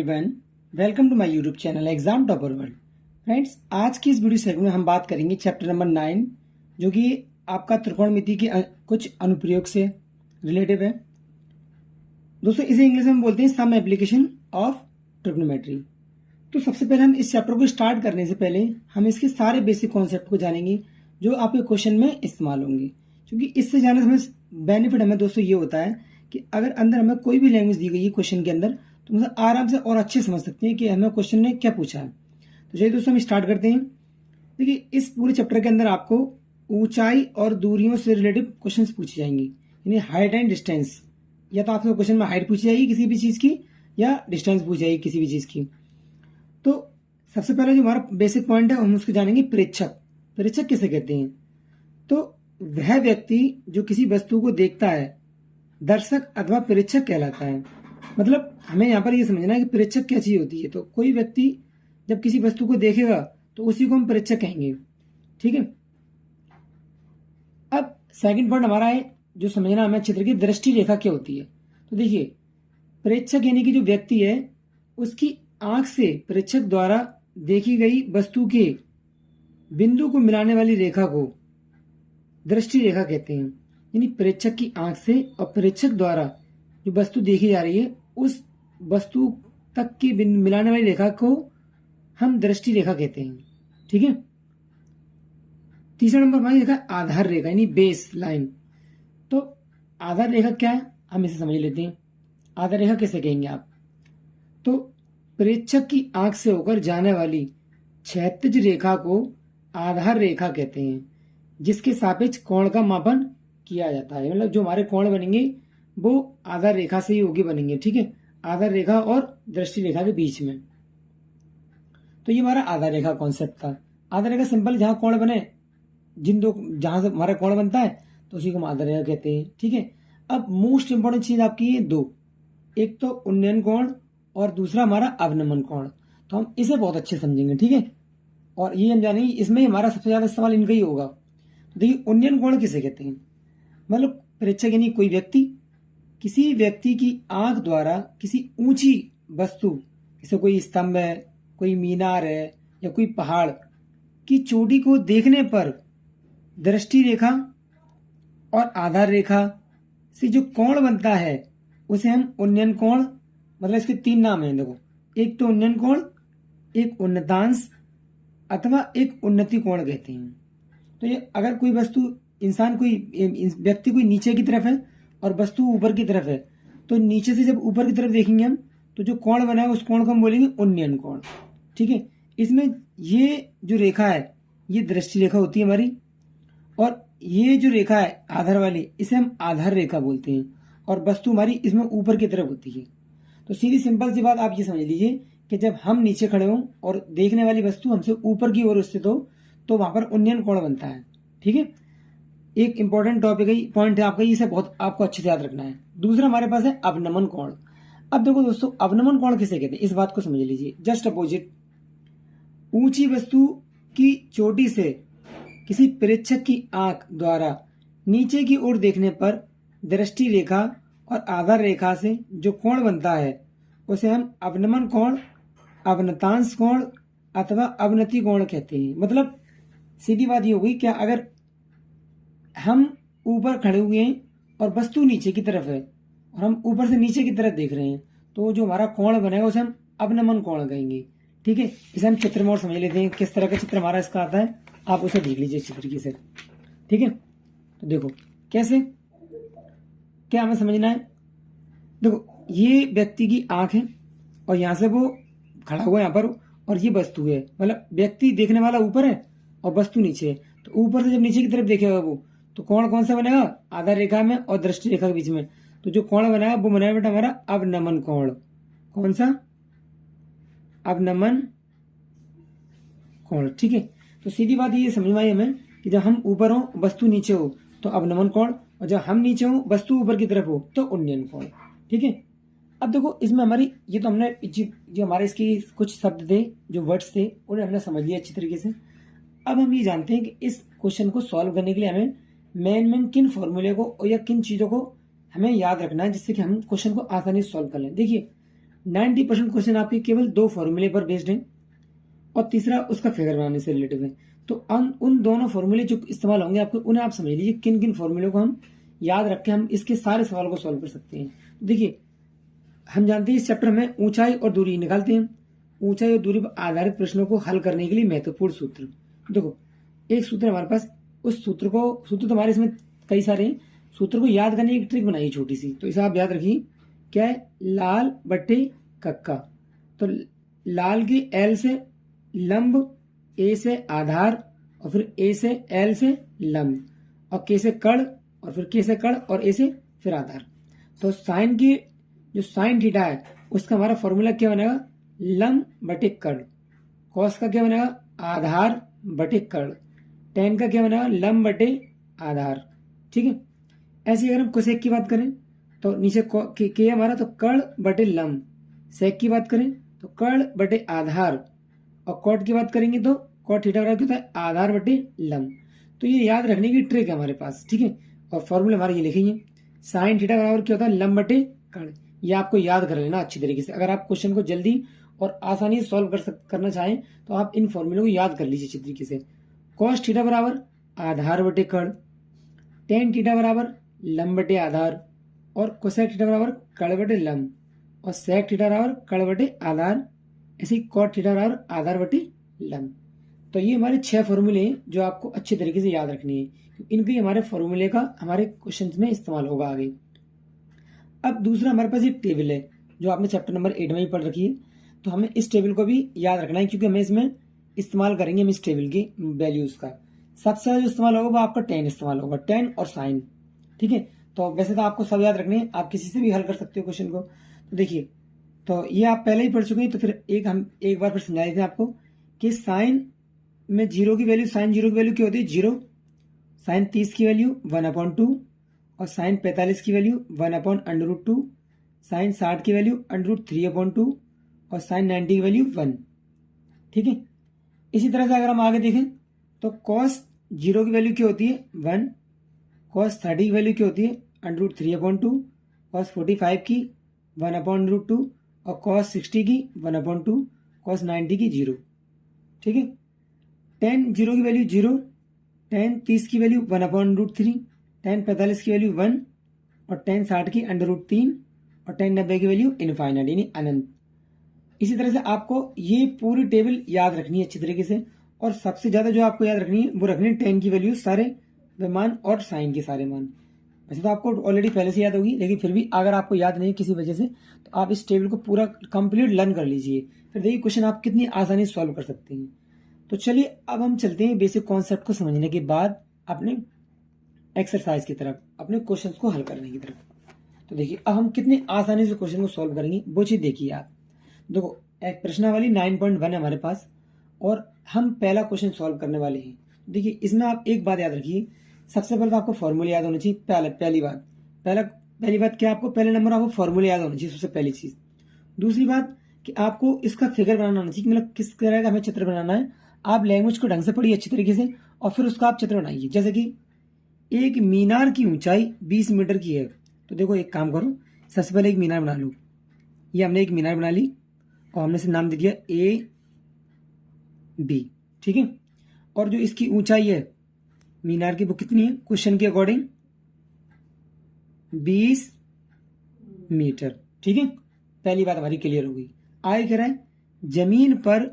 Everyone, welcome to my YouTube channel exam topper world. Friends, आज की इस video segment में हम बात करेंगे चैप्टर नंबर 9, जो कि आपका त्रिकोणमिति के कुछ अनुप्रयोग से रिलेटिव है। दोस्तों, इसे इंग्लिश में बोलते हैं सम एप्लीकेशन ऑफ ट्रिग्नोमेट्री। तो सबसे पहले हम इस चैप्टर को स्टार्ट करने से पहले हम इसके सारे बेसिक कॉन्सेप्ट को जानेंगे जो आपके क्वेश्चन में इस्तेमाल होंगे, क्योंकि इससे जाने से हमें बेनिफिट हमें दोस्तों ये होता है कि अगर अंदर हमें कोई भी लैंग्वेज दी गई है क्वेश्चन के अंदर, तो मतलब आराम से और अच्छे समझ सकते हैं कि हमें क्वेश्चन ने क्या पूछा है। तो चलिए दोस्तों, हम स्टार्ट करते हैं। देखिए, इस पूरे चैप्टर के अंदर आपको ऊंचाई और दूरियों से रिलेटेड क्वेश्चंस पूछे जाएंगे, यानी हाइट एंड डिस्टेंस। या तो आपसे क्वेश्चन में हाइट पूछी जाएगी किसी भी चीज की, या डिस्टेंस पूछी जाएगी किसी भी चीज की। तो सबसे पहले जो हमारा बेसिक पॉइंट है हम उसको जानेंगे, प्रेक्षक। प्रेक्षक किसे कहते हैं? तो वह व्यक्ति जो किसी वस्तु को देखता है दर्शक अथवा प्रेक्षक कहलाता है। मतलब हमें यहाँ पर ये समझना है कि प्रेक्षक क्या चीज होती है। तो कोई व्यक्ति जब किसी वस्तु को देखेगा तो उसी को हम प्रेक्षक कहेंगे। ठीक है। अब सेकंड पॉइंट हमारा है जो समझना हमें चित्र की दृष्टि रेखा क्या होती है। तो देखिए, प्रेक्षक यानी कि जो व्यक्ति है उसकी आंख से प्रेक्षक द्वारा देखी गई वस्तु के बिंदु को मिलाने वाली रेखा को दृष्टि रेखा कहते हैं। यानी प्रेक्षक की आंख से और प्रेक्षक द्वारा जो वस्तु देखी जा रही है उस वस्तु तक की मिलाने वाली रेखा को हम दृष्टि रेखा कहते हैं। ठीक है। तीसरा नंबर हमारी रेखा आधार रेखा, यानी बेस लाइन। तो आधार रेखा क्या है हम इसे समझ लेते हैं। आधार रेखा कैसे कहेंगे आप? तो प्रेक्षक की आंख से होकर जाने वाली क्षैतिज रेखा को आधार रेखा कहते हैं, जिसके सापेक्ष कोण का मापन किया जाता है। मतलब जो हमारे कोण बनेंगे वो आधार रेखा से ही होगी बनेंगे। ठीक है। आधार रेखा और दृष्टि रेखा के बीच में। तो ये हमारा आधार रेखा कॉन्सेप्ट था। आधार रेखा सिंपल, जहां कोण बने, जहां से हमारा कोण बनता है तो उसी को हम आधार रेखा कहते हैं। ठीक है। अब मोस्ट इंपॉर्टेंट चीज आपकी है दो, एक तो उन्नयन कोण और दूसरा हमारा अवनमन कोण। तो हम इसे बहुत अच्छे समझेंगे। ठीक है। और ये हम जानेंगे, इसमें हमारा सबसे ज्यादा इस्तेमाल इनका ही होगा। तो देखिए, उन्नयन कोण किसे कहते हैं? मतलब प्रेक्षक यानी कोई व्यक्ति किसी व्यक्ति की आंख द्वारा किसी ऊंची वस्तु, जैसे कोई स्तंभ है, कोई मीनार है, या कोई पहाड़ की चोटी को देखने पर दृष्टि रेखा और आधार रेखा से जो कोण बनता है उसे हम उन्नयन कोण, मतलब इसके तीन नाम हैं। देखो, एक तो उन्नयन कोण, एक उन्नतांश अथवा एक उन्नति कोण कहते हैं। तो ये अगर कोई वस्तु, इंसान कोई व्यक्ति कोई नीचे की तरफ है और वस्तु ऊपर की तरफ है, तो नीचे से जब ऊपर की तरफ देखेंगे हम तो जो कोण बना है उस कोण को हम बोलेंगे उन्नयन कोण। ठीक है। इसमें ये जो रेखा है ये दृष्टि रेखा होती है हमारी, और ये जो रेखा है आधार वाली इसे हम आधार रेखा बोलते हैं, और वस्तु हमारी इसमें ऊपर की तरफ होती है। तो सीधी सिंपल सी बात आप ये समझ लीजिए कि जब हम नीचे खड़े हों और देखने वाली वस्तु हमसे ऊपर की ओर स्थित हो तो वहां पर उन्नयन कोण बनता है। ठीक है। एक इंपॉर्टेंट टॉपिक है, पॉइंट है आपका, इसे बहुत आपको अच्छे से याद रखना है। दूसरा हमारे पास है अवनमन कोण। अब देखो दोस्तों, अवनमन कोण किसे कहते हैं इस बात को समझ लीजिए। जस्ट अपोजिट, ऊंची वस्तु की चोटी से किसी प्रेक्षक की आंख द्वारा नीचे की ओर देखने पर दृष्टि रेखा और आधार रेखा से जो कोण बनता है उसे हम अवनमन कोण, अवनतांश कोण अथवा अवनति कोण कहते हैं। मतलब सीधी बात ये हो गई, क्या अगर हम ऊपर खड़े हुए हैं और वस्तु नीचे की तरफ है और हम ऊपर से नीचे की तरफ देख रहे हैं तो जो हमारा कोण बनेगा उसे हम अवनमन कोण कहेंगे। ठीक है। इसे हम चित्र में और समझ लेते हैं किस तरह का चित्र हमारा इसका आता है। आप उसे देख लीजिए चित्र की से। ठीक है। तो देखो कैसे, क्या हमें समझना है। देखो, ये व्यक्ति की आंख है और यहां से वो खड़ा हुआ है यहाँ पर, और ये वस्तु है। मतलब व्यक्ति देखने वाला ऊपर है और वस्तु नीचे है। तो ऊपर से जब नीचे की तरफ देखेगा वो तो कोण कौन सा बनेगा? आधार रेखा में और दृष्टि रेखा के बीच में। तो जो कोण बनाया वो बनाया बेटा हमारा अवनमन कोण। कौन सा? अवनमन कोण। ठीक है। तो सीधी बात ये समझ में आई हमें कि जब हम ऊपर हो वस्तु नीचे हो तो अवनमन कोण, और जब हम नीचे हो वस्तु ऊपर की तरफ हो तो उन्नयन कोण। ठीक है। अब देखो, इसमें हमारी ये तो हमने जो हमारे इसकी कुछ शब्द थे, जो वर्ड्स थे, उन्हें हमने समझ लिया अच्छी तरीके से। अब हम ये जानते हैं कि इस क्वेश्चन को सॉल्व करने के लिए हमें मेन किन फॉर्मूले को या किन चीजों को हमें याद रखना है जिससे कि हम क्वेश्चन को आसानी से सॉल्व कर लें। देखिए, 90% क्वेश्चन आपके केवल 2 फॉर्मूले पर बेस्ड हैं और तीसरा उसका फिगर बनाने से रिलेटिव है। तो उन दोनों फॉर्मूले जो इस्तेमाल होंगे आपको, उन्हें आप समझ लीजिए किन किन फॉर्मूलों को हम याद रख के हम इसके सारे सवाल को सॉल्व कर सकते हैं। देखिए, हम जानते हैं इस चैप्टर में ऊंचाई और दूरी निकालते हैं। ऊंचाई और दूरी पर आधारित प्रश्नों को हल करने के लिए महत्वपूर्ण सूत्र। देखो, एक सूत्र हमारे पास, उस सूत्र तो हमारे इसमें कई सारे हैं, सूत्र को याद करने की एक ट्रिक बनाई छोटी सी, तो इसे आप याद रखिए। क्या है? लाल बट्टे कक्का। तो लाल की एल से लंब, ए से आधार, और फिर ए से एल से लंब, और के से कड़, और फिर के से कड़, और ए से फिर आधार। तो साइन की जो साइन थीटा है उसका हमारा फॉर्मूला क्या बनेगा? लंब बटे कड़। कॉस का क्या बनेगा? आधार बटे कड़। टेन का क्या बनेगा? लंब बटे आधार। ठीक है। ऐसे अगर हम कोसेक की बात करें तो नीचे के हमारा, तो कड़ बटे लंब। सेक की बात करें तो कड़ बटे आधार, और कॉट की बात करेंगे तो कॉट थीटा बराबर क्या होता है? आधार बटे लंब। तो ये याद रखने की ट्रिक है हमारे पास। ठीक है। और फॉर्मूले हमारे ये लिखेंगे, साइन थीटा बराबर क्या होता है? लंब बटे कड़। ये आपको याद कर लेना अच्छी तरीके से। अगर आप क्वेश्चन को जल्दी और आसानी से सॉल्व करना चाहें तो आप इन फॉर्मूलों को याद कर लीजिए अच्छी तरीके से। कॉस थीटा बराबर आधार बटे कड़, टेन थीटा बराबर लंब बटे आधार, और कोसेक थीटा बराबर कड़ बटे लंब, और सेक थीटा बराबर कड़ बटे आधार, ऐसे कॉट थीटा बराबर आधार बटे लंब। तो ये हमारे 6 फॉर्मूले हैं जो आपको अच्छे तरीके से याद रखनी है। इनके हमारे फॉर्मूले का हमारे क्वेश्चन में इस्तेमाल होगा आगे। अब दूसरा हमारे पास एक टेबल है जो आपने चैप्टर नंबर 8 में ही पढ़ रखी है, तो हमें इस टेबल को भी याद रखना है, क्योंकि हमें इसमें इस्तेमाल करेंगे हम इस टेबल की वैल्यूज का। सबसे ज्यादा जो इस्तेमाल होगा वो आपका टेन इस्तेमाल होगा, टेन और साइन। ठीक है। तो वैसे तो आपको सब याद रखने हैं, आप किसी से भी हल कर सकते हो क्वेश्चन को। तो देखिए, तो ये आप पहले ही पढ़ चुके हैं, तो फिर हम एक बार फिर समझा देते हैं आपको कि साइन में जीरो की वैल्यू, साइन जीरो की वैल्यू क्या होती है? जीरो। साइन 30 की वैल्यू 1/2, और साइन 45 की वैल्यू 1/√2, साइन 60 की वैल्यू √3/2, और साइन 90 की वैल्यू 1। ठीक है। इसी तरह से अगर हम आगे देखें तो कॉस जीरो की वैल्यू क्या होती है? 1। कॉस 30 की वैल्यू क्या होती है? √3/2, कॉस 45 की 1/√2, और कॉस 60 की 1/2, कॉस 90 की 0। ठीक है। टेन जीरो की वैल्यू 0, टेन 30 की वैल्यू 1/√3, टेन 45 की वैल्यू 1, और टेन 60 की √3, और टेन 90 की वैल्यू इनफाइनाइट यानी अनंत। इसी तरह से आपको ये पूरी टेबल याद रखनी है अच्छी तरीके से, और सबसे ज्यादा जो आपको याद रखनी है वो रखनी है टेन की वैल्यू सारे मान, और साइन के सारे मान। वैसे तो आपको ऑलरेडी पहले से याद होगी, लेकिन फिर भी अगर आपको याद नहीं किसी वजह से, तो आप इस टेबल को पूरा कंप्लीट लर्न कर लीजिए, फिर देखिए क्वेश्चन आप कितनी आसानी से सॉल्व कर सकते हैं। तो चलिए अब हम चलते हैं बेसिक कॉन्सेप्ट को समझने के बाद अपने एक्सरसाइज की तरफ, अपने क्वेश्चन को हल करने की तरफ। तो देखिए अब हम कितनी आसानी से क्वेश्चन को सॉल्व करेंगे वो चीज देखिए आप। देखो, एक प्रश्नावली 9.1 है हमारे पास, और हम पहला क्वेश्चन सॉल्व करने वाले हैं। देखिए इसमें आप एक बात याद रखिए, सबसे पहले तो आपको फॉर्मूले याद होना चाहिए। पहली बात क्या, आपको पहले नंबर आपको फॉर्मूले याद होना चाहिए, सबसे पहली चीज। दूसरी बात कि आपको इसका फिगर बनाना आना चाहिए, मतलब किस तरह का हमें चित्र बनाना है। आप लैंग्वेज को ढंग से पढ़िए अच्छी तरीके से, और फिर उसका आप चित्र बनाइए। जैसे कि एक मीनार की ऊंचाई 20 मीटर की है, तो देखो एक काम करो, सबसे पहले एक मीनार बना लो। ये हमने एक मीनार बना ली, और हमने इसे नाम दे दिया AB। ठीक है। और जो इसकी ऊंचाई है मीनार की वो कितनी है? क्वेश्चन के अकॉर्डिंग 20 मीटर। ठीक है। पहली बात हमारी क्लियर हो गई। आगे कह रहा है जमीन पर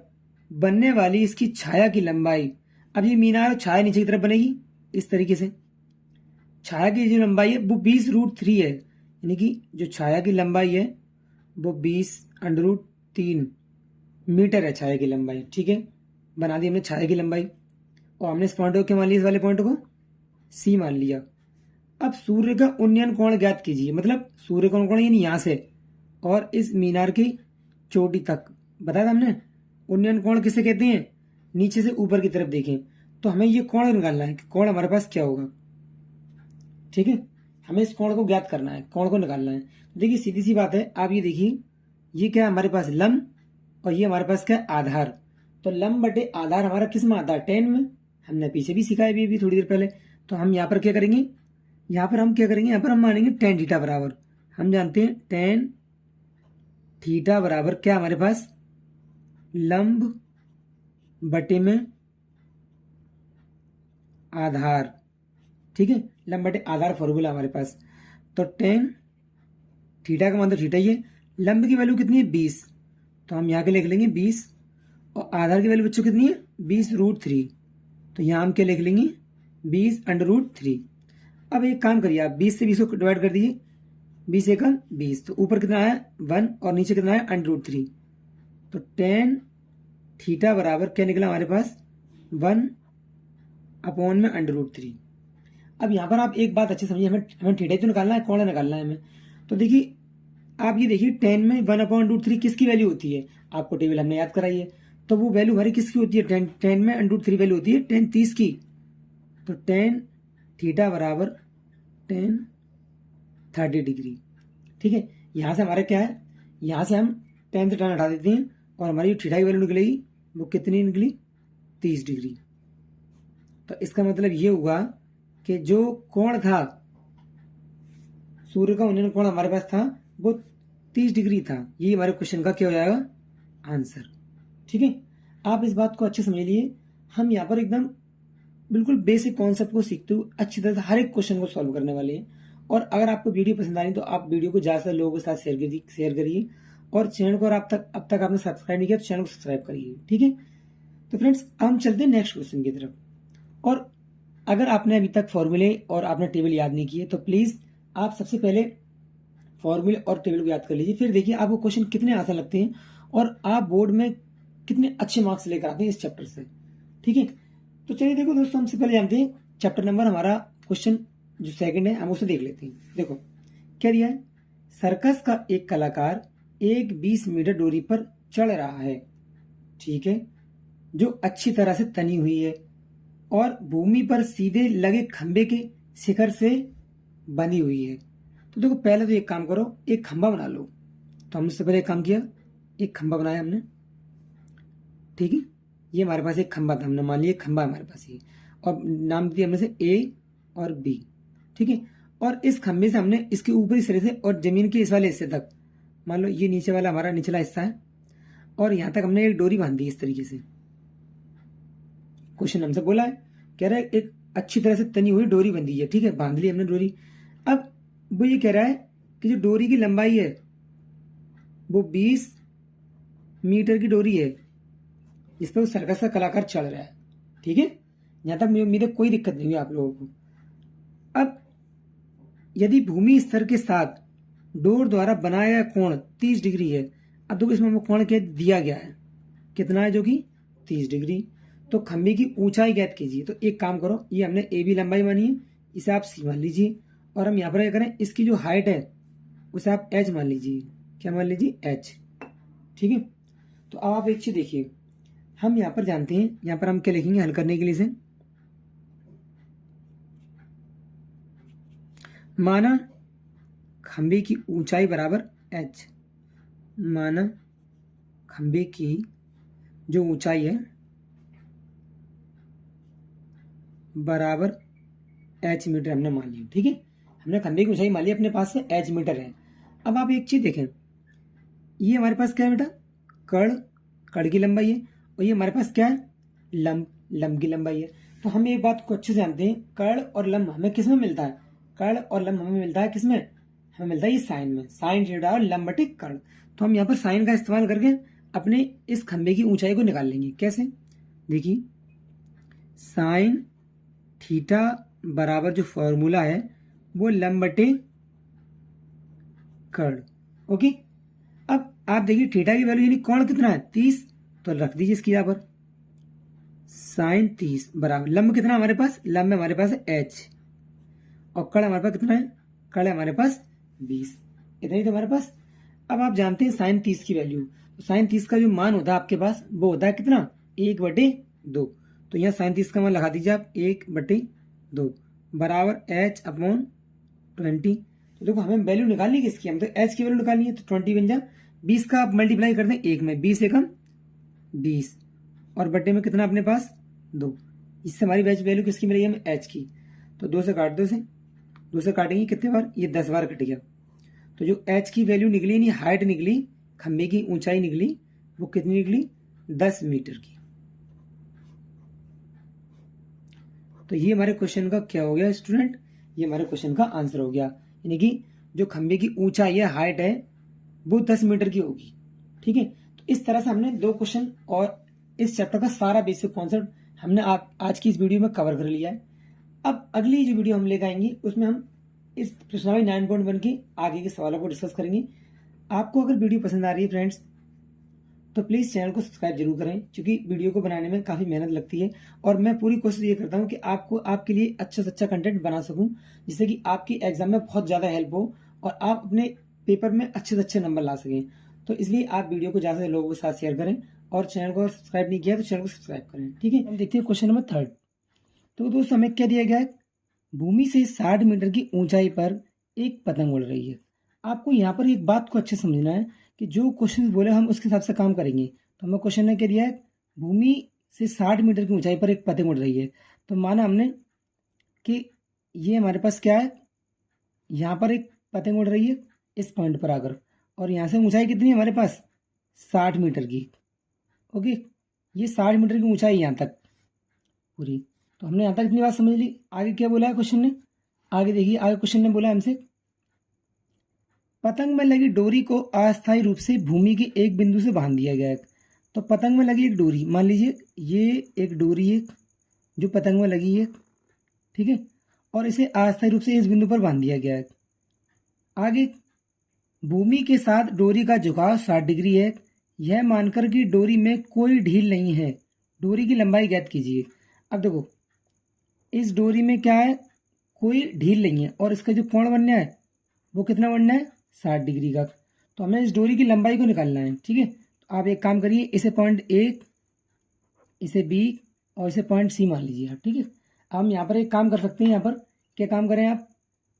बनने वाली इसकी छाया की लंबाई। अब ये मीनार छाया नीचे की तरफ बनेगी इस तरीके से। छाया की जो लंबाई है वो 20√3 है, यानी कि जो छाया की लंबाई है वो 20√3 मीटर है छाया की लंबाई। ठीक है। बना दी हमने छाया की लंबाई, और हमने इस पॉइंट को क्या मान लिया? इस वाले पॉइंट को C मान लिया। अब सूर्य का उन्नयन कोण ज्ञात कीजिए, मतलब सूर्य का कोण यानी यहां से और इस मीनार की चोटी तक बताया था हमने। उन्नयन कोण किसे कहते हैं? नीचे से ऊपर की तरफ देखें, तो हमें ये कोण निकालना है कि कोण हमारे पास क्या होगा। ठीक है। हमें इस कोण को ज्ञात करना है, कोण को निकालना है। देखिए सीधी सी बात है, आप ये देखिए, ये क्या है हमारे पास? लंब, और ये हमारे पास क्या है? आधार। तो लंब बटे आधार हमारा किस में आता है? टेन में। हमने पीछे भी सिखाया भी थोड़ी देर पहले। तो हम यहाँ पर क्या करेंगे? यहाँ पर हम मानेंगे टेन थीटा बराबर, हम जानते हैं टेन थीटा बराबर क्या हमारे पास, लंब बटे में आधार, ठीक है, लंब बटे आधार फॉर्मूला हमारे पास। तो टेन थीटा का मान तो थीटा ही है, लंब की वैल्यू कितनी है 20, तो हम यहाँ के लिख लेंगे 20, और आधार की वैल्यू बच्चों कितनी है 20√3, तो यहाँ हम क्या लिख लेंगे 20√3। अब एक काम करिए आप 20 से 20 को डिवाइड कर दीजिए, 20 एकम 20, तो ऊपर कितना आया 1 और नीचे कितना आया √3, तो टेन थीटा बराबर क्या निकला हमारे पास 1/√3। अब यहाँ पर आप एक बात अच्छी समझिए, हमें थीटा तो निकालना है, कोण निकालना है हमें। तो देखिए आप ये देखिए 10 में 1/√3 किसकी वैल्यू होती है, आपको टेबल हमने याद कराई है, तो वो वैल्यू हमारी किसकी होती है, 10 में √3 वैल्यू होती है 10 30 की। तो 10 थीटा बराबर 10 30 डिग्री, ठीक है। यहाँ से हमारा क्या है, यहाँ से हम 10 से 10 हटा देते हैं और हमारी थीटा की वैल्यू निकलेगी वो कितनी निकली 30 डिग्री। तो इसका मतलब ये हुआ कि जो कोण था सूर्य का उन्नयन कोण हमारे पास था वो 30 डिग्री था। ये हमारे क्वेश्चन का क्या हो जाएगा आंसर, ठीक है। आप इस बात को अच्छे समझ लिए, हम यहाँ पर एकदम बिल्कुल बेसिक कॉन्सेप्ट को सीखते हुए अच्छी तरह से हर एक क्वेश्चन को सॉल्व करने वाले हैं। और अगर आपको वीडियो पसंद आई तो आप वीडियो को ज़्यादा से लोगों के साथ शेयर करिए, और चैनल को अब तक आपने सब्सक्राइब नहीं किया तो चैनल को सब्सक्राइब करिए, ठीक है। तो फ्रेंड्स हम चलते हैं नेक्स्ट क्वेश्चन की तरफ। और अगर आपने अभी तक फॉर्मूले और आपने टेबल याद नहीं किए तो प्लीज़ आप सबसे पहले फॉर्मूले और टेबल को याद कर लीजिए, फिर देखिए आपको क्वेश्चन कितने आसान लगते हैं और आप बोर्ड में कितने अच्छे मार्क्स लेकर आते हैं इस चैप्टर से, ठीक है। तो चलिए देखो दोस्तों, हम सबसे पहले जानते हैं चैप्टर नंबर हमारा क्वेश्चन जो सेकंड है हम उसे देख लेते हैं। देखो क्या दिया है, सर्कस का एक कलाकार एक 20 मीटर दूरी पर चढ़ रहा है, ठीक है, जो अच्छी तरह से तनी हुई है और भूमि पर सीधे लगे खंबे के शिखर से बनी हुई है। तो देखो पहले तो एक काम करो, एक खंबा बना लो। तो हमने सबसे पहले एक काम किया, एक खंबा बनाया हमने, ठीक है। ये हमारे पास एक खंबा था, हमने मान लिया खंबा हमारे पास ये, और नाम दिया हमने से ए और बी, ठीक है। और इस खंबे से हमने इसके ऊपरी सिरे से और जमीन के इस वाले हिस्से तक, मान लो ये नीचे वाला हमारा निचला हिस्सा है, और यहां तक हमने एक डोरी बांध दी इस तरीके से। क्वेश्चन हमसे बोला है, कह रहा है एक अच्छी तरह से तनी हुई डोरी बंधी है, ठीक है, बांध ली हमने डोरी। अब वो ये कह रहा है कि जो डोरी की लंबाई है वो 20 मीटर की डोरी है, इस पर सर्कस का कलाकार चढ़ रहा है, ठीक है। यहां तक उम्मीद है कोई दिक्कत नहीं हुई आप लोगों को। अब यदि भूमि स्तर के साथ डोर द्वारा बनाया गया कोण 30 डिग्री है, अब देखो इसमें कोण क्या दिया गया है, कितना है जो कि 30 डिग्री। तो खंबे की ऊंचाई ज्ञात कीजिए। तो एक काम करो, ये हमने ए बी लंबाई मानी है, इसे आप सी मान लीजिए, और हम यहाँ पर क्या करें, इसकी जो हाइट है उसे आप एच मान लीजिए। क्या मान लीजिए एच, ठीक है। तो अब आप एक चीज देखिए, हम यहाँ पर जानते हैं, यहाँ पर हम क्या लिखेंगे हल करने के लिए से, माना खंबे की ऊंचाई बराबर एच, माना खंबे की जो ऊंचाई है बराबर एच मीटर हमने मान लिया, ठीक है। हमने खंबे की ऊंचाई मान ली अपने पास से एच मीटर है। अब आप एक चीज देखें, ये हमारे पास क्या है बेटा, कड़ की लंबाई है, और ये हमारे पास क्या है लंब की लंबाई है। तो हम एक बात को अच्छे से जानते हैं, कड़ और लंब हमें किस में मिलता है, कड़ और लंब हमें मिलता है किसमें, हमें मिलता है ये साइन में, साइन थीटा और लंब बटे कड़। तो हम यहाँ पर साइन का इस्तेमाल करके अपने इस खंबे की ऊंचाई को निकाल लेंगे। कैसे, देखिए साइन थीटा बराबर जो फॉर्मूला है वो लंब बटे कड़, ओके। अब आप देखिए थीटा की वैल्यू यानी कोण कितना है 30, तो रख दीजिए इसकी यहाँ पर साइन 30 बराबर लंब कितना हमारे पास, लंब हमारे पास है एच, और कड़ हमारे पास कितना है, कड़ हमारे पास 20, इतना ही तो हमारे पास। अब आप जानते हैं साइन 30 की वैल्यू, तो साइन 30 का जो मान होता है आपके पास वो होता है कितना 1/2। तो यहाँ साइन 30 का मान लगा दीजिए आप 1/2 बराबर एच अपॉन 20। तो देखो हमें वैल्यू निकालनी है किसकी, हम तो एच की वैल्यू निकालनी है, तो 20 बन जाए 20 का आप मल्टीप्लाई कर दें एक में, 20 एकम 20 और बट्टे में कितना अपने पास 2, इससे हमारी वैल्यू किसकी मिलेगी हमें एच की। तो 2 से काट दो, से 2 से काटेंगे कितने बार, ये 10 बार कट गया। तो जो एच की वैल्यू निकली नहीं हाइट निकली खंबे की ऊंचाई निकली वो कितनी निकली, 10 मीटर की। तो ये हमारे क्वेश्चन का क्या हो गया स्टूडेंट, ये हमारे क्वेश्चन का आंसर हो गया। यानी कि जो खंबे की ऊंचाई है, हाइट है, वो 10 मीटर की होगी। ठीक है, तो इस तरह से हमने 2 क्वेश्चन और इस चैप्टर का सारा बेसिक कॉन्सेप्ट हमने आज की इस वीडियो में कवर कर लिया है। अब अगली जो वीडियो हम लेकर आएंगे उसमें हम इस प्रश्नावली 9.1 के आगे के सवालों को डिस्कस करेंगे। आपको अगर वीडियो पसंद आ रही है फ्रेंड्स तो प्लीज़ चैनल को सब्सक्राइब जरूर करें, क्योंकि वीडियो को बनाने में काफ़ी मेहनत लगती है और मैं पूरी कोशिश ये करता हूँ कि आपको आपके लिए अच्छा से अच्छा कंटेंट बना सकूँ, जिससे कि आपकी एग्जाम में बहुत ज़्यादा हेल्प हो और आप अपने पेपर में अच्छे से अच्छे नंबर ला सकें। तो इसलिए आप वीडियो को ज़्यादा से लोगों के साथ शेयर करें और चैनल को सब्सक्राइब नहीं किया तो चैनल को सब्सक्राइब करें। ठीक है, हम देखते हैं क्वेश्चन नंबर 3। तो दोस्तों हमें क्या दिया गया है, भूमि से 60 मीटर की ऊंचाई पर एक पतंग उड़ रही है। आपको यहाँ पर एक बात को अच्छे समझना है कि जो क्वेश्चन बोले हम उसके हिसाब से काम करेंगे। तो हमें क्वेश्चन ने क्या दिया है, भूमि से 60 मीटर की ऊंचाई पर एक पतंग उड़ रही है। तो माना हमने कि ये हमारे पास क्या है, यहाँ पर एक पतंग उड़ रही है इस पॉइंट पर आकर, और यहाँ से ऊंचाई कितनी है हमारे पास, 60 मीटर की। ओके, ये 60 मीटर की ऊंचाई यहाँ तक पूरी। तो हमने यहाँ तक इतनी बात समझ ली। आगे क्या बोला है क्वेश्चन ने, आगे देखिए, आगे क्वेश्चन ने बोला हमसे, पतंग में लगी डोरी को अस्थायी रूप से भूमि के एक बिंदु से बांध दिया गया है। तो पतंग में लगी एक डोरी, मान लीजिए ये एक डोरी है जो पतंग में लगी है, ठीक है, और इसे अस्थायी रूप से इस बिंदु पर बांध दिया गया है। आगे, भूमि के साथ डोरी का झुकाव 60 डिग्री है, यह मानकर कि डोरी में कोई ढील नहीं है, डोरी की लंबाई ज्ञात कीजिए। अब देखो, इस डोरी में क्या है, कोई ढील नहीं है और इसका जो कोण बनना है वो कितना बनना है, 60 डिग्री का। तो हमें इस डोरी की लंबाई को निकालना है। ठीक है, तो आप एक काम करिए, इसे पॉइंट ए, इसे बी और इसे पॉइंट सी मान लीजिए आप। ठीक है, हम यहाँ पर एक काम कर सकते हैं, यहाँ पर क्या काम करें आप,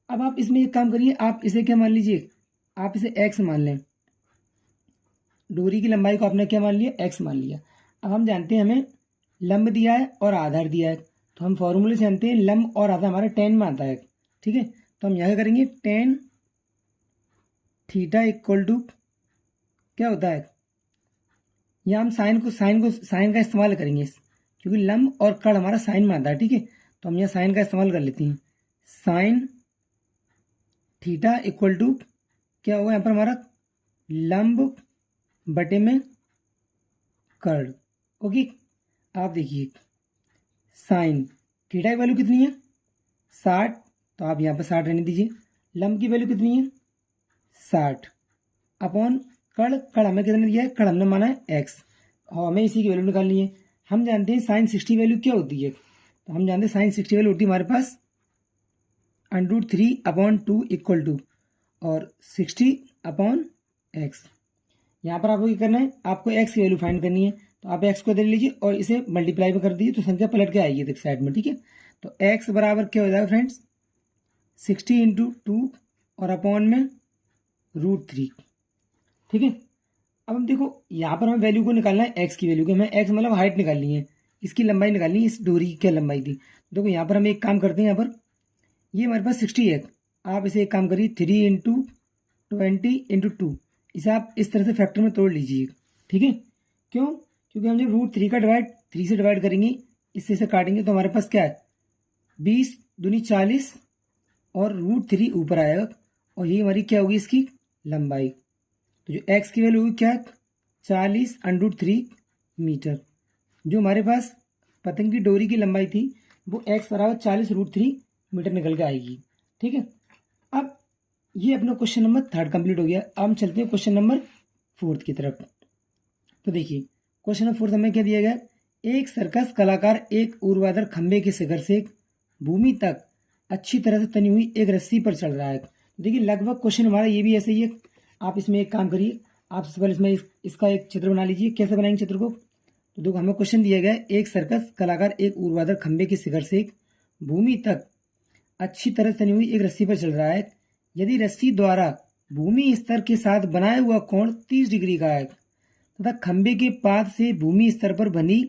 अब आप इसमें एक काम करिए, आप इसे क्या मान लीजिए, आप इसे एक्स मान लें, डोरी की लंबाई को आपने क्या मान लिया, एक्स मान लिया। अब हम जानते हैं हमें लंब दिया है और आधार दिया है, तो हम फॉर्मूले से जानते हैं लंब और आधार हमारे टेन में आता है। ठीक है, तो हम यहाँ करेंगे टेन थीटा इक्वल टू क्या होता है, यहाँ हम साइन का इस्तेमाल करेंगे, क्योंकि लंब और कड़ हमारा साइन में आता है। ठीक है, तो हम यहाँ साइन का इस्तेमाल कर लेते हैं, साइन थीटा इक्वल टू क्या होगा यहाँ पर हमारा, लंब बटे में कड़। ओके, आप देखिए साइन थीटा की वैल्यू कितनी है, 60, तो आप यहाँ पर 60 रहने दीजिए। लंब की वैल्यू कितनी है, 60 अपॉन कड़, कड़ हमें कितने दिया है, कड़ हमने माना है एक्स, और हमें इसी की वैल्यू निकालनी है। हम जानते हैं साइन 60 वैल्यू क्या होती है, तो हम जानते हैं साइन 60 वैल्यू होती है हमारे पास √3/2 इक्वल टू और 60 अपॉन एक्स। यहाँ पर आपको क्या करना है, आपको एक्स की वैल्यू फाइंड करनी है, तो आप एक्स को दे लीजिए और इसे मल्टीप्लाई में कर दीजिए, तो संख्या पलट के आएगी देख साइड में। ठीक है, तो एक्स बराबर क्या हो जाएगा फ्रेंड्स, 60 इंटू 2 और अपॉन में √3। ठीक है, अब हम देखो यहाँ पर हमें वैल्यू को निकालना है, एक्स की वैल्यू को, हमें एक्स मतलब हाइट निकालनी है, इसकी लंबाई निकालनी है, इस डोरी की क्या लंबाई थी। देखो यहाँ पर हम एक काम करते हैं, यहाँ पर ये हमारे पास 60 है, आप इसे एक काम करिए 3 इंटू 20 इंटू 2, इसे आप इस तरह से फैक्टर में तोड़ लीजिए। ठीक है, क्यों, क्योंकि हम जब √3 का डिवाइड 3 से डिवाइड करेंगे, इससे इसे काटेंगे, तो हमारे पास क्या है, 20 दूनी 40 और √3 ऊपर आएगा, और ये हमारी क्या होगी इसकी लंबाई। तो जो एक्स की वैल्यू होगी क्या, 40√3 मीटर। जो हमारे पास पतंग की डोरी की लंबाई थी वो एक्स बराबर 40√3 मीटर निकल के आएगी। ठीक है, अब ये अपना क्वेश्चन नंबर 3 कंप्लीट हो गया। अब हम चलते हैं क्वेश्चन नंबर 4 की तरफ। तो देखिए क्वेश्चन नंबर 4 में क्या दिया गया, एक सर्कस कलाकार एक ऊर्ध्वाधर खंबे के शिखर से भूमि तक अच्छी तरह से तनी हुई एक रस्सी पर चढ़ रहा है। देखिए लगभग क्वेश्चन हमारा ये भी ऐसे ही है। आप इसमें एक काम करिए, आप सबसे पहले इसमें इसका एक चित्र बना लीजिए। कैसे बनाएंगे चित्र को, तो देखो हमें क्वेश्चन दिया गया है, एक सर्कस कलाकार एक ऊर्ध्वाधर खंबे के शिखर से भूमि तक अच्छी तरह तनी हुई एक रस्सी पर चल रहा है। यदि रस्सी द्वारा भूमि स्तर के साथ बनाया हुआ कोण 30 डिग्री का है तथा खंबे के पाद से भूमि स्तर पर बनी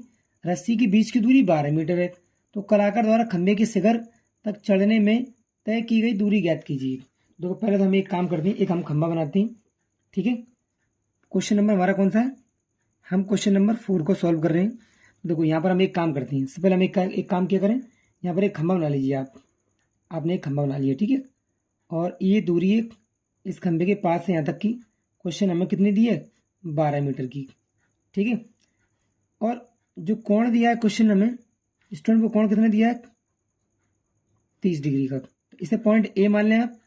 रस्सी के बीच की दूरी 12 मीटर है, तो कलाकार द्वारा खंबे के शिखर तक चढ़ने में तय की गई दूरी ज्ञात कीजिए। देखो पहले तो हम एक काम करते हैं, एक हम खंबा बनाते हैं। ठीक है, क्वेश्चन नंबर हमारा कौन सा है, हम क्वेश्चन नंबर 4 को सॉल्व कर रहे हैं। देखो यहाँ पर हम एक काम करते हैं, सबसे पहले हम एक काम क्या करें, यहाँ पर एक खंभा बना लीजिए आपने एक खंभा बना लिया, ठीक है। और ये दूरी है इस खंभे के पास से यहाँ तक की, क्वेश्चन हमें कितनी दी है, 12 मीटर की, ठीक है। और जो कोण दिया है क्वेश्चन हमें, स्टूडेंट को कोण कितना दिया है, 30 डिग्री का। तो इसे पॉइंट ए मान लें आप,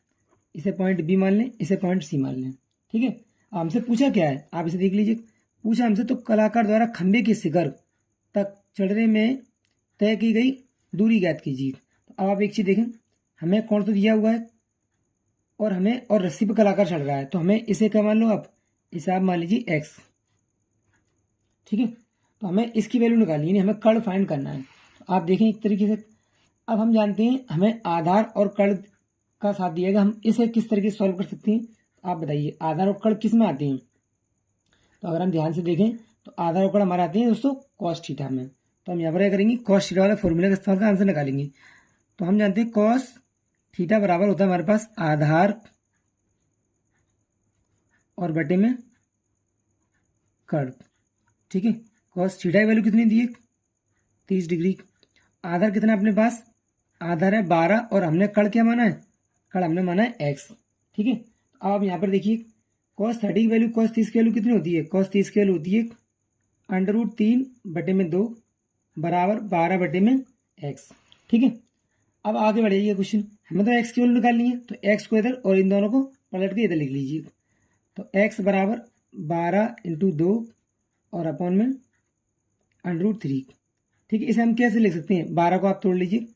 इसे पॉइंट बी मान लें, इसे पॉइंट सी मान लें, ठीक है। हमसे पूछा क्या है, आप इसे देख लीजिए। पूछा हमसे तो कलाकार द्वारा खंभे के शिखर तक चढ़ने में तय की गई दूरी ज्ञात कीजिए। तो अब आप एक चीज़ देखें, हमें कोण तो दिया हुआ है और रस्सी पर कलाकार चढ़ रहा है, तो हमें इसे क्या मान लो आप, इसे आप मान लीजिए एक्स, ठीक है। तो हमें इसकी वैल्यू निकालनी है, हमें कर्ण फाइंड करना है। तो आप देखें एक तरीके से, अब हम जानते हैं हमें आधार और कर्ण का साथ दिएगा, हम इसे किस तरीके से सॉल्व कर सकते हैं, तो आप बताइए आधार और कर्ण किस में आते हैं। तो अगर हम ध्यान से देखें तो आधार और कर्ण हमारे आते हैं दोस्तों कॉस थीटा में। तो हम यहाँ पर क्या करेंगे, कॉस थीटा वाला फॉर्मूला का इस्तेमाल कर आंसर निकालेंगे। तो हम जानते हैं कॉस थीटा बराबर होता है हमारे पास आधार और बटे में कर्ण, ठीक है। कॉस थीटा की वैल्यू कितनी दी है, 30 डिग्री। आधार कितना है अपने पास, आधार है 12 और हमने कर्ण क्या माना है, कर्ण हमने माना है एक्स, ठीक है। तो आप यहाँ पर देखिए cos 30 की वैल्यू cos 30 की वैल्यू कितनी होती है, cos 30 की वैल्यू होती है √3 बटे में 2 बराबर 12 बटे में x, ठीक है। अब आगे बढ़िए क्वेश्चन, हमें तो x की वैल्यू निकालनी है, तो x को इधर और इन दोनों को पलट के इधर लिख लीजिए। तो x बराबर 12 × 2 और अपॉन में √3, ठीक है। इसे हम कैसे लिख सकते हैं, 12 को आप तोड़ लीजिए,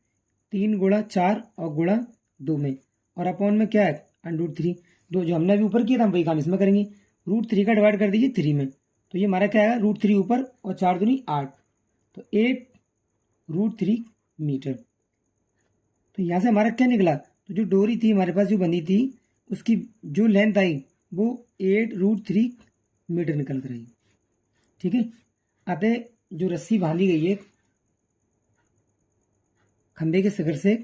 3 × 4 और गुणा 2 में, और अपॉन में क्या है √3, दो जो हमने अभी ऊपर किया था हम वही काम इसमें करेंगे। √3 का डिवाइड कर दीजिए 3 में, तो ये हमारा क्या है, √3 ऊपर और 4 दूनी 8, तो 8√3 मीटर। तो यहाँ से हमारा क्या निकला, तो जो डोरी थी हमारे पास जो बनी थी उसकी जो लेंथ आई वो 8√3 मीटर निकल कर आई, ठीक है। अतः जो रस्सी बांधी गई है खंबे के शिखर से,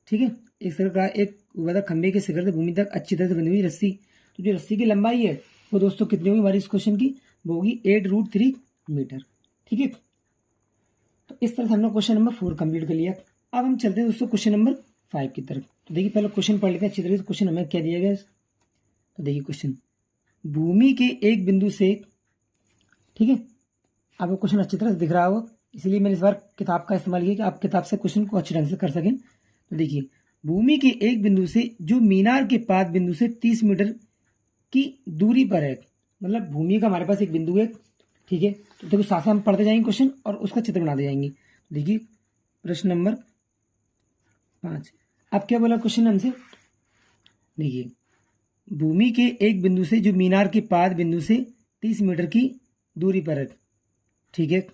ठीक है, एक शिखर का एक वह खंबे के शिखर से भूमि तक अच्छी तरह से बनी हुई रस्सी, तो जो रस्सी की लंबाई है वो दोस्तों कितनी होगी हमारी इस क्वेश्चन की, वो होगी 8√3 मीटर, ठीक है। तो इस तरह से हमने क्वेश्चन नंबर 4 कंप्लीट कर लिया। अब हम चलते हैं दोस्तों क्वेश्चन नंबर 5 की तरफ। तो देखिए पहले क्वेश्चन पढ़ लेते हैं अच्छी तरह से, क्वेश्चन हमें क्या दिया गया है। तो देखिए क्वेश्चन, भूमि के एक बिंदु से, ठीक है, आपको क्वेश्चन अच्छी तरह से दिख रहा होगा, इसलिए मैंने इस बार किताब का इस्तेमाल किया कि आप किताब से क्वेश्चन को अच्छी ढंग से कर सकें। तो देखिए, भूमि के एक बिंदु से जो मीनार के पाद बिंदु से 30 मीटर की दूरी पर है, मतलब भूमि का हमारे पास एक बिंदु है, ठीक है। तो देखो साथ साथ हम पढ़ते जाएंगे क्वेश्चन और उसका चित्र बनाते जाएंगे। देखिए प्रश्न नंबर 5, अब क्या बोला क्वेश्चन हमसे, देखिए भूमि के एक बिंदु से जो मीनार के पाद बिंदु से 30 मीटर की दूरी पर है, ठीक है।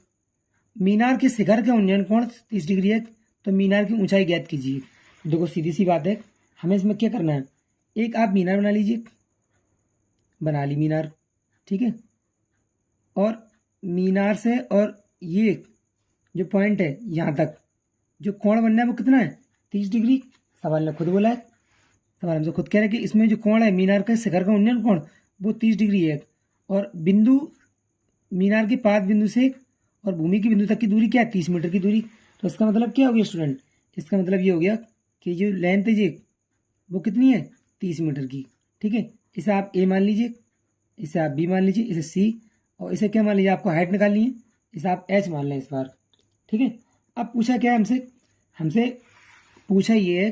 मीनार के शिखर का उन्नयन कोण 30 डिग्री है, तो मीनार की ऊंचाई ज्ञात कीजिए। देखो सीधी सी बात है, हमें इसमें क्या करना है, एक आप मीनार बना लीजिए, बना ली मीनार, ठीक है। और मीनार से और ये जो पॉइंट है यहाँ तक जो कोण बनना है वो कितना है, 30 डिग्री। सवाल ने खुद बोला है, सवाल हमसे खुद कह रहा है कि इसमें जो कोण है मीनार के शिखर का उन्नयन कोण वो 30 डिग्री है, और बिंदु मीनार के पाद बिंदु से और भूमि की बिंदु तक की दूरी क्या है, 30 मीटर की दूरी। तो इसका मतलब क्या हो गया स्टूडेंट, इसका मतलब ये हो गया कि जो लेंथ है जी वो कितनी है, 30 मीटर की, ठीक है। इसे आप ए मान लीजिए, इसे आप बी मान लीजिए, इसे सी, और इसे क्या मान लीजिए, आपको हाइट निकालनी है, इसे आप एच मान लें इस बार, ठीक है। अब पूछा क्या है हमसे, हमसे पूछा ये है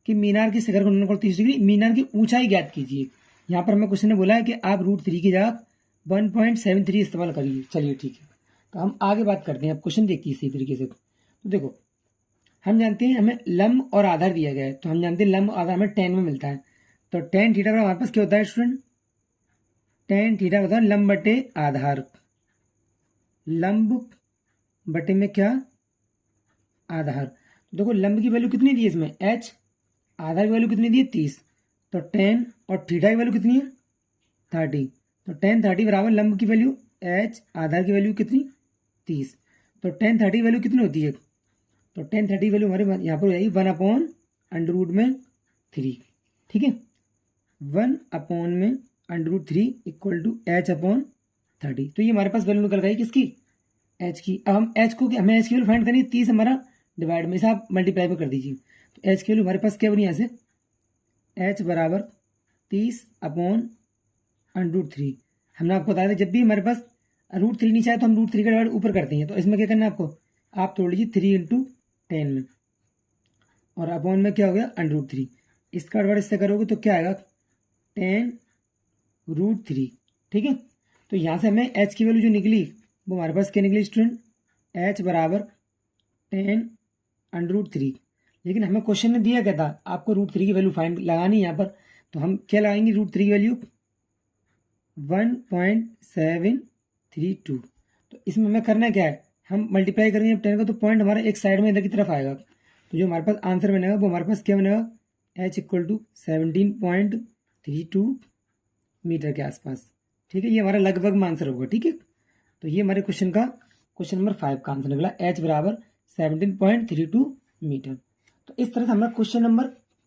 कि मीनार के शिखर का उन्नयन कोण 30 डिग्री, मीनार की ऊंचाई ज्ञात कीजिए। यहाँ पर हमें क्वेश्चन ने बोला है कि आप √3 की जगह 1.73 इस्तेमाल करिए। चलिए ठीक है, तो हम आगे बात करते हैं, अब क्वेश्चन देखिए इसी तरीके से। तो देखो हम जानते हैं हमें लंब और आधार दिया गया है, तो हम जानते हैं लंब आधार हमें tan में मिलता है। तो tan थीटा हमारे पास क्या होता है स्टूडेंट, tan थीटा होता है लंब बटे आधार, लंब बटे में क्या, आधार। तो देखो लंब की वैल्यू कितनी दी है इसमें h, आधार की वैल्यू कितनी दी है 30, तो tan और थीटा की वैल्यू कितनी है 30, तो tan 30 बराबर लंब की वैल्यू h, आधार की वैल्यू कितनी 30, तो tan 30 की वैल्यू कितनी होती है, तो tan 30 वैल्यू हमारे यहाँ पर हो जाएगी 1/√3, ठीक है, 1/√3 √3 इक्वल टू एच अपॉन 30। तो ये हमारे पास वैल्यू निकल गई किसकी, एच की। अब हम एच को, हमें एच की वैल्यू फाइंड करनी है, 30 हमारा डिवाइड में से आप मल्टीप्लाई में कर दीजिए। तो एच की वैल्यू हमारे पास क्या बनी यहाँ से, एच बराबर 30 अपॉन √3। हमने आपको बताया था जब भी हमारे पास √3 नीचे आए तो हम √3 का डिवाइड ऊपर करते हैं। तो इसमें क्या करना है आपको, आप तोड़ लीजिए 3 × 10 में, और अपॉन में क्या हो गया √3। इसका डिवाइड इससे करोगे तो क्या आएगा 10√3। ठीक है, तो यहाँ से हमें एच की वैल्यू जो निकली वो हमारे पास क्या निकली स्टूडेंट, एच बराबर 10√3। लेकिन हमें क्वेश्चन में दिया क्या था, आपको √3 की वैल्यू फाइंड लगानी है यहाँ पर। तो हम क्या लगाएंगे, √3 की वैल्यू 1.732। तो इसमें हमें करना क्या है, हम मल्टीप्लाई करेंगे 10 का तो पॉइंट हमारा एक साइड में इधर की तरफ आएगा। तो जो हमारे पास आंसर बनेगा वो हमारे पास क्या बनेगा, एच इक्वल टू 17.32 मीटर के आसपास। ठीक है, ये हमारा लगभग में आंसर होगा। ठीक है, तो ये हमारे क्वेश्चन नंबर 5 का आंसर निकला, एच बराबर 17.32 मीटर। तो इस तरह से हमारा क्वेश्चन नंबर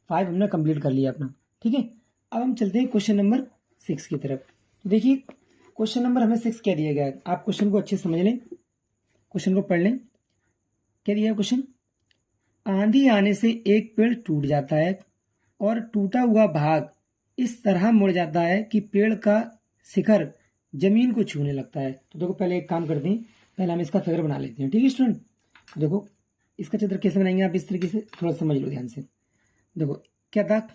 5 हमने कंप्लीट कर लिया अपना। ठीक है, अब हम चलते हैं क्वेश्चन नंबर 6 की तरफ। तो देखिए क्वेश्चन नंबर हमें 6 क्या दिया गया है, आप क्वेश्चन को अच्छे से समझ लें, क्वेश्चन को पढ़ लें। क्या दिया है क्वेश्चन, आंधी आने से एक पेड़ टूट जाता है और टूटा हुआ भाग इस तरह मुड़ जाता है कि पेड़ का शिखर जमीन को छूने लगता है। तो देखो पहले एक काम करते हैं, पहले हम इसका फिगर बना लेते हैं। ठीक है स्टूडेंट, देखो इसका चित्र कैसे बनाएंगे आप, इस तरीके से थोड़ा समझ लो ध्यान से। देखो क्या था,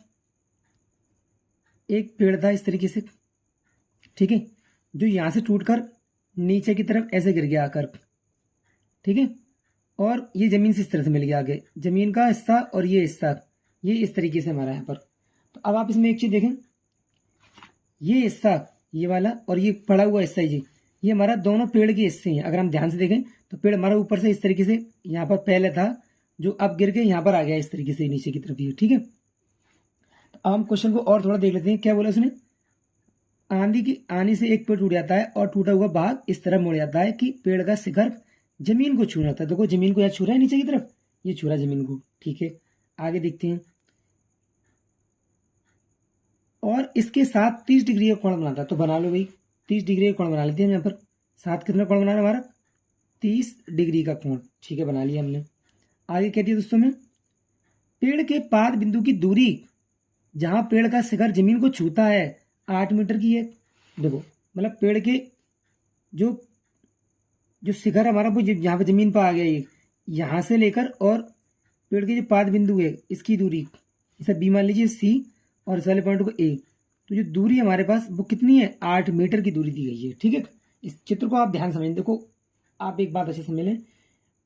एक पेड़ था इस तरीके से, ठीक है, जो यहां से टूटकर नीचे की तरफ ऐसे गिर गया आकर। ठीक है, और ये जमीन से इस तरह से मिल गया आगे, जमीन का हिस्सा और ये हिस्सा, ये इस तरीके से हमारा यहाँ पर। तो अब आप इसमें एक चीज देखें, ये हिस्सा ये वाला और ये पड़ा हुआ हिस्सा जी, ये हमारा दोनों पेड़ के हिस्से हैं। अगर हम ध्यान से देखें तो पेड़ हमारा ऊपर से इस तरीके से यहाँ पर पहले था, जो अब गिर के यहाँ पर आ गया इस तरीके से नीचे की तरफ ये। ठीक है, तो अब हम क्वेश्चन को और थोड़ा देख लेते हैं। क्या बोला उसने, आंधी की आने से एक पेड़ टूट जाता है और टूटा हुआ भाग इस तरह मुड़ जाता है कि पेड़ का शिखर जमीन को छू रहा था। देखो जमीन को यहाँ छू रहा है नीचे की तरफ, ये छू रहा है जमीन को। ठीक है, आगे देखते हैं, और इसके साथ 30 डिग्री का कोण बनाता है। तो बना लो भाई, 30 डिग्री का कोण बना लेते हैं यहाँ पर। साथ कितना कोण बनाना हमारा, 30 डिग्री का कोण। ठीक है, बना लिया हमने। आगे क्या दिया दोस्तों में, पेड़ के पाद बिंदु की दूरी जहां पेड़ का शिखर जमीन को छूता है 8 मीटर की है। देखो मतलब पेड़ के जो जो शिखर हमारा वो यहाँ पे जमीन पर आ गया, ये यहाँ से लेकर और पेड़ के जो पाद बिंदु है इसकी दूरी, इसे बी मान लीजिए सी और इस वाले पॉइंट को ए। तो जो दूरी हमारे पास वो कितनी है, 8 मीटर की दूरी दी गई है। ठीक है, इस चित्र को आप ध्यान समझें। देखो आप एक बात अच्छे समझ लें,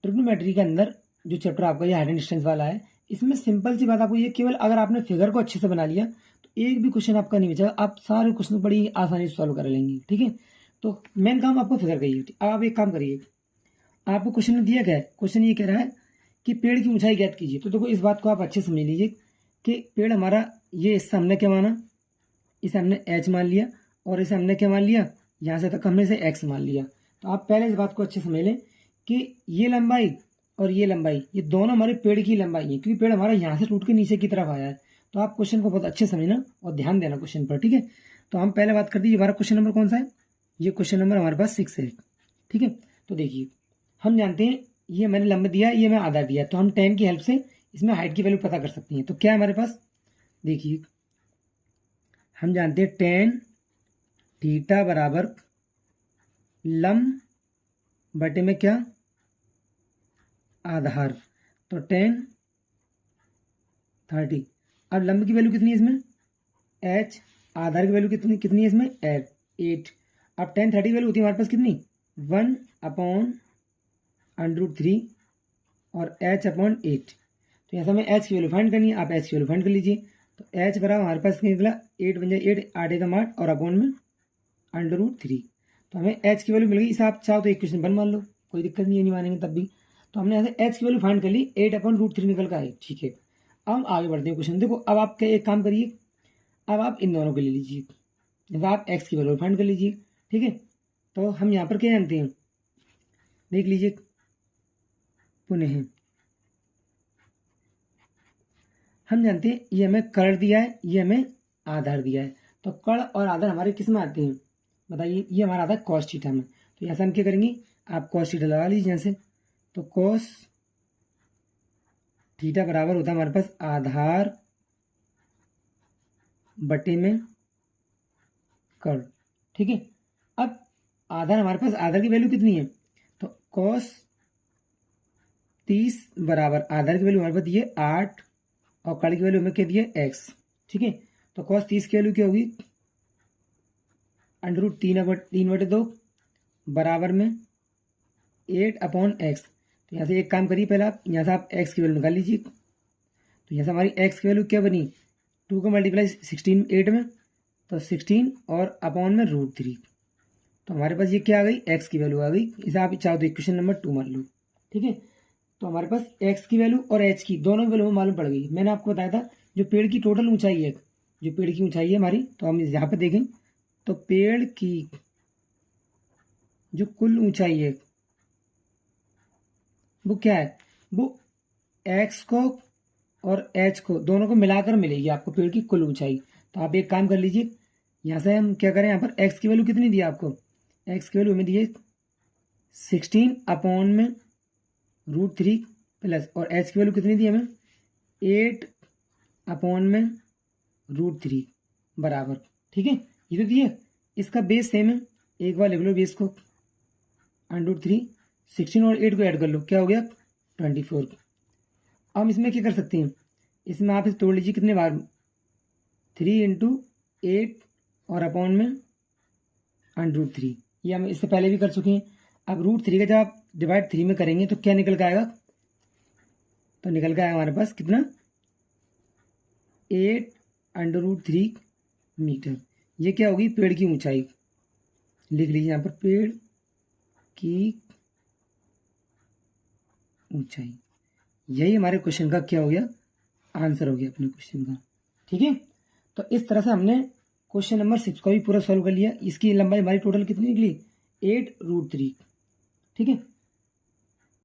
ट्रिग्नोमेट्री के अंदर जो चैप्टर आपका ये हाइट एंड डिस्टेंस वाला है, इसमें सिंपल सी बात आपको ये, केवल अगर आपने फिगर को अच्छे से बना लिया तो एक भी क्वेश्चन आपका नहीं बचेगा, आप सारे क्वेश्चन बड़ी आसानी से सॉल्व कर लेंगे। ठीक है, तो मेन काम आपको फिगर का ही है। आप एक काम करिए, आपको क्वेश्चन में दिया गया है, क्वेश्चन ये कह रहा है कि पेड़ की ऊंचाई ज्ञात कीजिए। तो देखो इस बात को आप अच्छे समझ लीजिए कि पेड़ हमारा ये हिस्सा हमने क्या माना, इसे हमने एच मान लिया, और इसे हमने क्या मान लिया, यहाँ से तक हमने इसे एक्स मान लिया। तो आप पहले इस बात को अच्छे समझ लें कि ये लंबाई और ये लंबाई, ये दोनों हमारे पेड़ की लंबाई है, क्योंकि पेड़ हमारा यहाँ से टूट के नीचे की तरफ आया है। तो आप क्वेश्चन को बहुत अच्छे समझना और ध्यान देना क्वेश्चन पर। ठीक है, तो हम पहले बात कर दी, हमारा क्वेश्चन नंबर कौन सा है, ये क्वेश्चन नंबर हमारे पास 6 है। ठीक है, तो देखिए हम जानते हैं ये मैंने लंबा दिया, ये मैं आधा दिया, तो हम 10 की हेल्प से इसमें हाइट की वैल्यू पता कर सकते हैं। तो क्या है हमारे पास, देखिए हम जानते हैं 10 थीटा बराबर लंब बटे में क्या, आधार। तो 10 30। अब लंब की वैल्यू कितनी है इसमें, h, आधार की वैल्यू कितनी कितनी है इसमें 8। अब 10 30 की वैल्यू होती है हमारे पास कितनी, 1/√3 और h अपॉन 8। तो यहाँ से हमें h की वैल्यू फाइंड करनी है, आप h की वैल्यू फाइंड कर लीजिए। तो h बराबर हमारे पास निकला 8 बन जाए 8, 8 एकम 8 और अपॉन में √3। तो हमें h की वैल्यू मिल गई। इसे आप चाहो तो एक क्वेश्चन बन मान लो, कोई दिक्कत नहीं है, नहीं मानेंगे तब भी। तो हमने यहाँ से h की वैल्यू फाइंड कर ली, 8/√3 निकल का है। ठीक है, अब हम आगे बढ़ते हैं क्वेश्चन। देखो अब आप एक काम करिए, अब आप इन दोनों को ले लीजिए, जैसे आप x की वैल्यू फाइंड कर लीजिए। ठीक है, तो हम यहाँ पर क्या जानते हैं, देख लीजिए पुनः, हम जानते हैं ये हमें कलर दिया है, ये हमें आधार दिया है। तो कर्ण और आधार हमारे किस में आते हैं, बताइए। ये हमारा आता है कॉस थीटा में। तो यहाँ से हम क्या करेंगे, आप कॉस थीटा लगा लीजिए यहाँ से। तो कॉस थीटा बराबर होता है हमारे पास आधार बटे में कर्ण, ठीक है। अब आधार हमारे पास, आधार की वैल्यू कितनी है, तो कॉस 30 बराबर आधार की वैल्यू हमारे पास ये 8 और कर्ण की वैल्यू हमें क्या दी है x, ठीक है। तो कॉस 30 की वैल्यू क्या होगी, √ 3/2 बराबर में 8/x। तो यहाँ से एक काम करिए, पहले आप यहाँ से आप x की वैल्यू निकाल लीजिए। तो यहाँ से हमारी x की वैल्यू क्या बनी, 2 का मल्टीप्लाई 16 8 में, तो 16 और अपॉन में √3। तो हमारे पास ये क्या आ गई, x की वैल्यू आ गई। इसे आप चाहो तो इक्वेशन नंबर 2 मान लो, ठीक है। तो हमारे पास x की वैल्यू और h की दोनों की वैल्यू मालूम पड़ गई। मैंने आपको बताया था जो पेड़ की टोटल ऊंचाई है, जो पेड़ की ऊंचाई है हमारी, तो हम यहाँ पे देखें तो पेड़ की जो कुल ऊंचाई है वो क्या है, वो x को और h को दोनों को मिलाकर मिलेगी आपको पेड़ की कुल ऊंचाई। तो आप एक काम कर लीजिए, यहाँ से हम क्या करें, यहाँ पर x की वैल्यू कितनी दी है आपको, x की वैल्यू हमें दी है 16 अपॉन में √3 प्लस, और h की वैल्यू कितनी दी हमें 8 अपॉन में √3 बराबर, ठीक है। ये तो दिए, इसका बेस सेम है, एक बार लिख लो बेस को, √3, 16 और 8 को ऐड कर लो, क्या हो गया 24। हम इसमें क्या कर सकते हैं, इसमें आप इसे तोड़ लीजिए कितने बार, 3 × 8 और अपॉन में √3। ये हम इससे पहले भी कर चुके हैं। अब √3 का जब आप डिवाइड 3 में करेंगे तो क्या निकल के आएगा, तो निकल के आएगा हमारे पास कितना 8 √3 मीटर। ये क्या होगी, पेड़ की ऊंचाई, लिख लीजिए यहाँ पर पेड़ की ऊंचाई। यही हमारे क्वेश्चन का क्या हो गया, आंसर हो गया अपने क्वेश्चन का, ठीक है। तो इस तरह से हमने क्वेश्चन नंबर 6 को भी पूरा सॉल्व कर लिया। इसकी लंबाई हमारी टोटल कितनी निकली, 8 √3, ठीक है।